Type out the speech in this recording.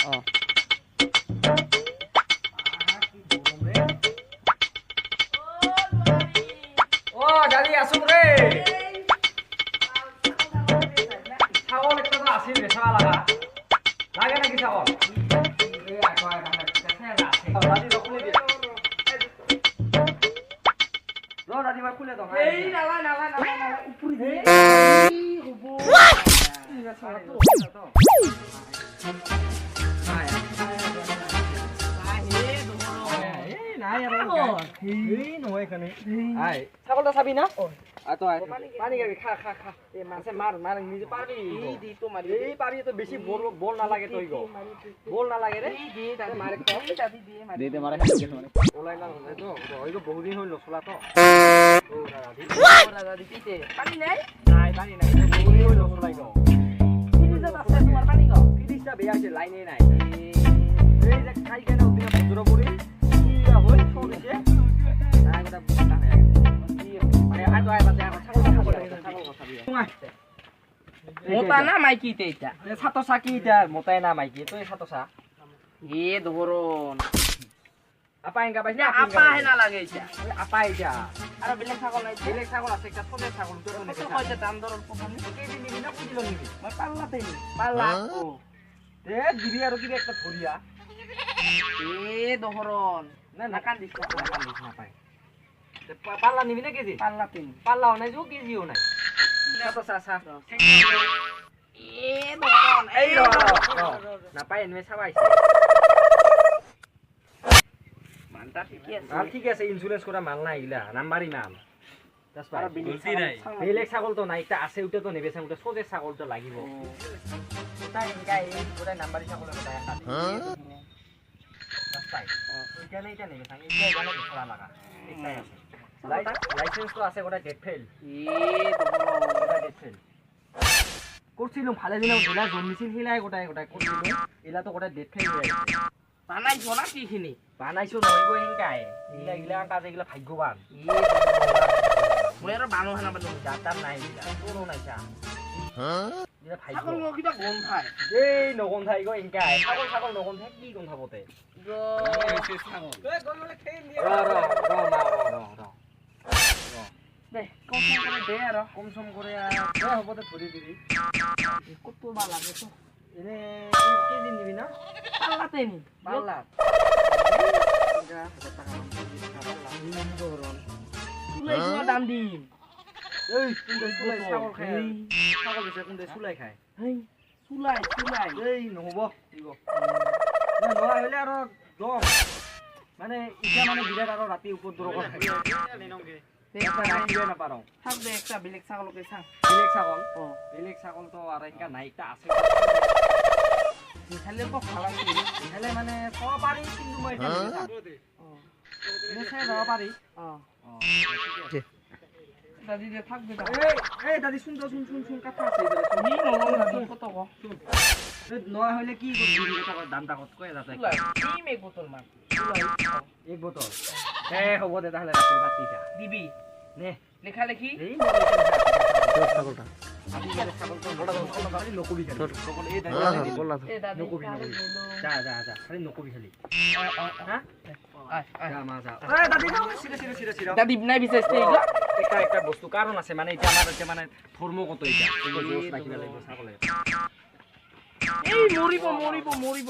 ও দাদি আসুন রে ছাগল একটা তো আসিল রে ছাগল লাগে নাকি ছাগল দাদি রখলে দিয়ে দাদি ভাই খুলে দাও এই নালা নালা নালা নালা উপরে দিয়ে হবো ছাগলটা চাবি না পানি খাবি খা খা খা মাছে মার মার নিজে পারবি এই পাবি তো বেশি বল না লাগে তুই বল না লাগে রে মারে দে দে মারে ওলাই না তো ওইগো বহুদিন হইল চলা তো দাদি পিতে পানি নাই নাই পানি নাই বহুদিন হইল চলাই গো ফিরিজত আছে তোমার পানি গো ফিরিজটা বেয়া আছে লাইনে নাই এই যে খাই কেন ওদিকে বজ্র পড়ি কিয়া হই সরিছে না এটা বুঝতা হয়ে গেছে মানে আই তো আই বাদে ছাগল কথাবি মোতা না মাইকিতে এটা ছাতো সাকি এটা মোতাই না মাইকি তো এই ছাতো সা এ ধরন আপা এঙ্গা পাইছ না আপা হে না লাগে এটা আপা এটা আর বেলেগ ছাগল আছে একটা ছোট ছাগল তো নেবে কয়টা দাম দর প্রথম কেজি নিবি না বুঝিল নিবি মই পাল্লাতে নি পাল্লা ও এ দিবি আর কি একটা ধরিয়া এ ধরন না না কান্দিস না পাই পাল্লা নিবি না কেজি পাল্লাতে নি পাল্লাও নাই যো কেজিও নাই ছাতো সা সা এ ধরন এই র না পাই এনে ছাবাইছে মানটা ঠিক আছে ইন্স্যুরেন্স করা মাল না এগুলা নাম্বারই মাল আর বেলেগ ছাগল তো নাই একটা আছে ওটা তো নেবে ওটা সোজে ছাগল তো লাগিব তাই গাই ওটা নাম্বারই ছাগল ওটা রাস্তায় ওইখানে এটা নেবে সাং এটা জানো খোলা লাগা একটাই আছে লাইসেন্স তো আছে ওটা ডেট ফেল ওটা ডেট ফেল করছিলাম ভালো দিলাম ধুলা জন্মিছিল হিলাই গোটাই করছিলাম এলা তো গোটাই ডেট ফেল হয়ে গেছে বানাইছো না কিখিনি বানাইছো নয় গো হেনকাই ইলা কাজ এগুলা ভাগ্যবান মই আর বানো হানা বানো জাতার নাই ইলা কোনো নাই চা ইলা ভাগ্য ছাগল কিটা গন খায় এই নগন খাই গো হেনকাই ছাগল নগন খায় কি গন খাবতে গো এসে ছাগল এ গন বলে খেই নিয়ে র দে কম করে দে আর কম করে দে হবতে ধরি দিবি কত বা লাগে তো এনে কেজি নিবি না পাল্লাতে নি পাল্লা সুলাই সুলা দাম দিম এই কোনটা সুলাই ছাগল খায় ছাগল বেচে কোনটা সুলাই খায় হেই সুলাই এই নহব দিব না নয় হইলে আর দম মানে ইটা মানে বিরাট আর রাতি উপদ্রব করে থাকবে একটা বেলেগ ছাগলকে ছাগ বেলেগ ছাগল তো আর একটা নাইটা আছে খালে তো খালাই খালে মানে খাব পারি কিন্তু মই এটা নিয়ে যাব পারি দাদি যে থাকবে এই দাদি শুন কথা আছে নি নলং দাদি কত গো নয় হইলে কি করবি কথা দামটা কত কয় যাতে কি এক বোতল মার এক বোতল হবো দে তাহলে রাতের বাতিটা দিবি নে লেখা লেখি এই ছাগলটা আমি গেলে ছাগল তো বড় বড় খালি নকবি খালি সকল এই দাদি বললা নকবি যা খালি নকবি খালি হ্যাঁ যা মা যা এই দাদি দাও সিরা দাদি নাই বিশেষতে একটা বস্তু কারণ আছে মানে এটা আমার হচ্ছে মানে ধর্মগত এটা এই জোস রাখিবা লাগিব ছাগলে এই মরিব